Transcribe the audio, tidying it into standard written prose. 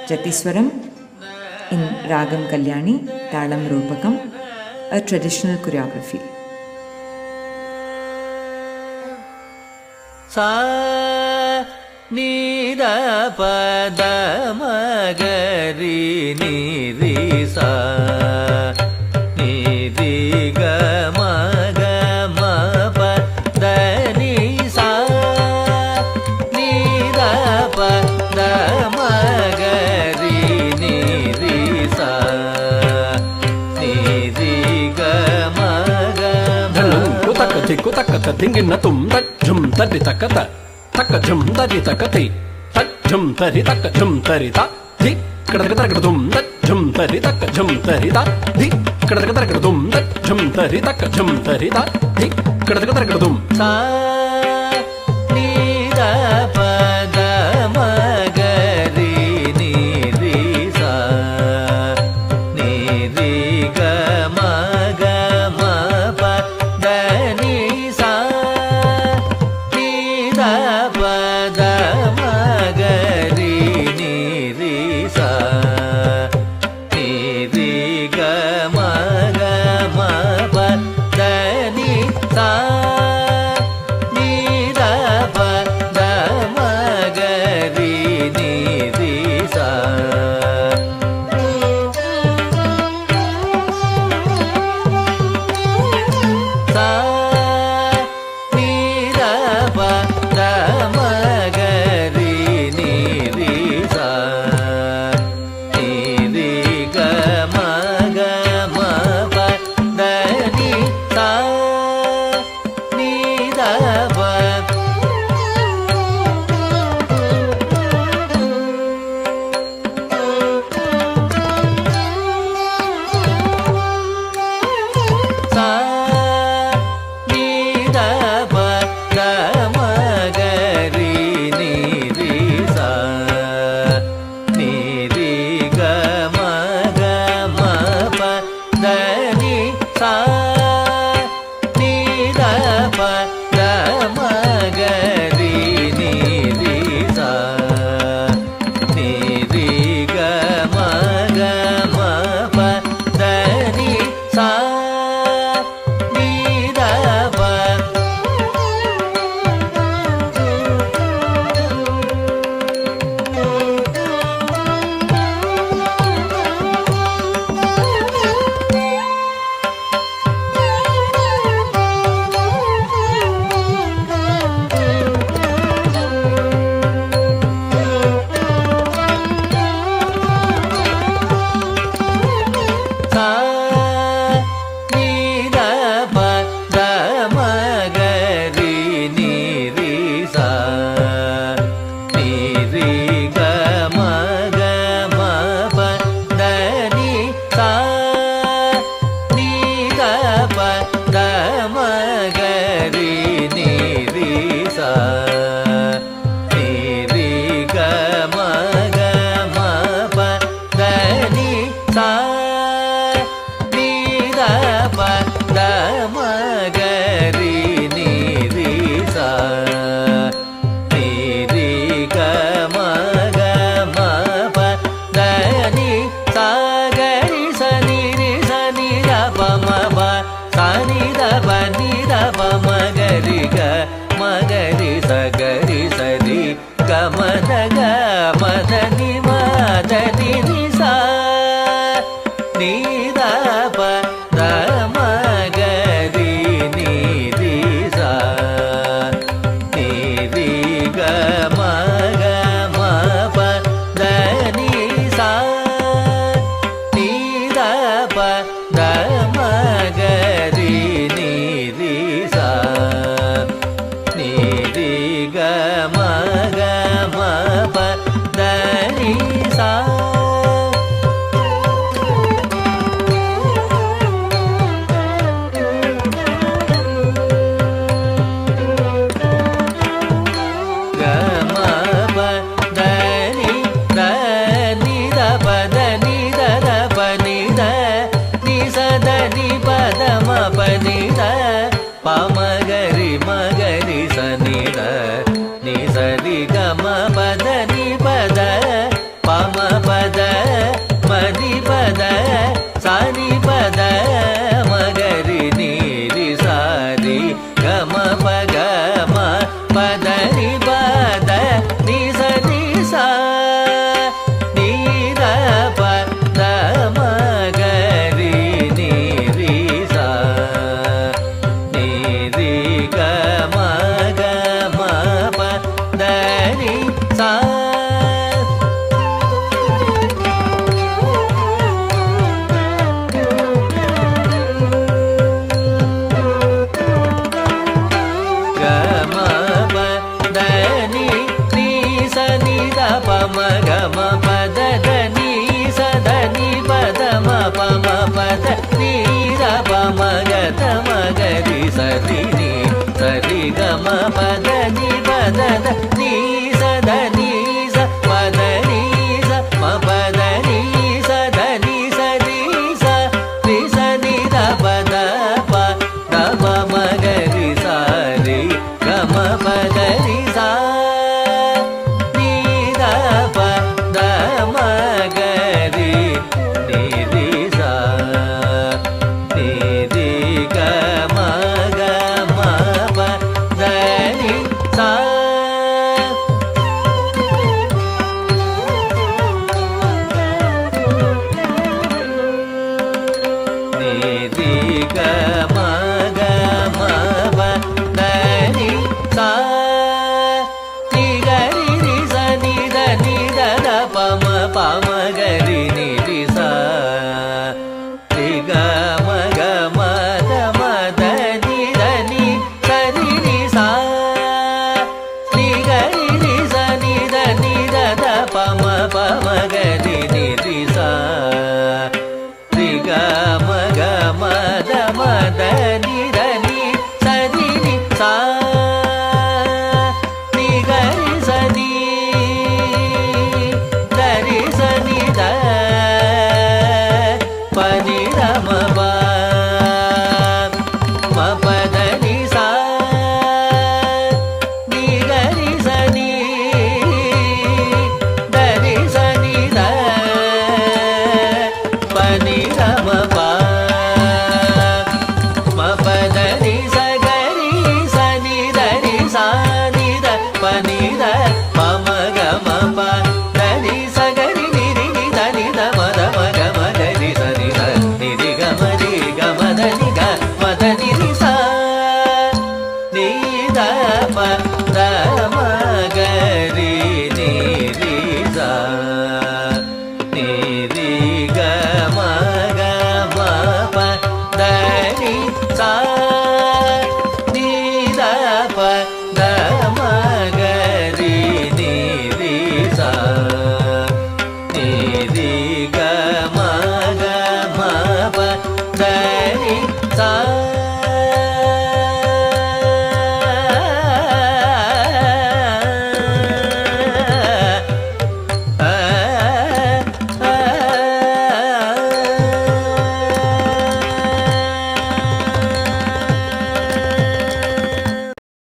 Jatiswaram in Ragam Kalyani, Talam Rupakam, a traditional choreography. Sa ni da pa da ma ga ri ni ri sa ni ri ga ma pa da ni sa ni da pa da ma ga ri ni ri sa ni ri ga ma Tiku taka ta tingin na tum tak jum tari taka ta taka jum tari taka ti tak jum tari taka jum tari ta di kada kada kada tum tak jum tari taka jum tari ta di kada kada kada tum tak jum tari taka jum tari ta di kada kada kada tum sa ni da pa da ma ga ri ni ri sa ni ri ga ma pa da ni sa ni da pa da ma ga ri ni ri sa ni ri ga ma pa da ni sa பமகரி நிரி சா ரி க மக மத மத நி த நி சரி நி சா ரி க ரி ரி ச நி த நி த த பம பமகரி நிரி சா ரி க மக மத மத நி த நி சரி நி சா ரி க ரி ச நி த ரி ச நி த ப நி த ம ப ம ப த நி சா ரி க ரி ச நி த ரி ச நி த ப நி த ம ப ம ப த நி ச க ரி ச நி த ரி சா நி த ப நி த ப ம க ம ப த நி ச க ரி நி ரி நி த நி த ம த ம க ம க ரி ச நி த நி ரி க ம ரி க ம த நி க ம த நி ரி சா நி த ப த ம க ரி நி ரி சா நி ரி க ம க ம ப த நி சா நி த ப த ம க ரி நி ரி சா நி ரி க ம க ம ப த நி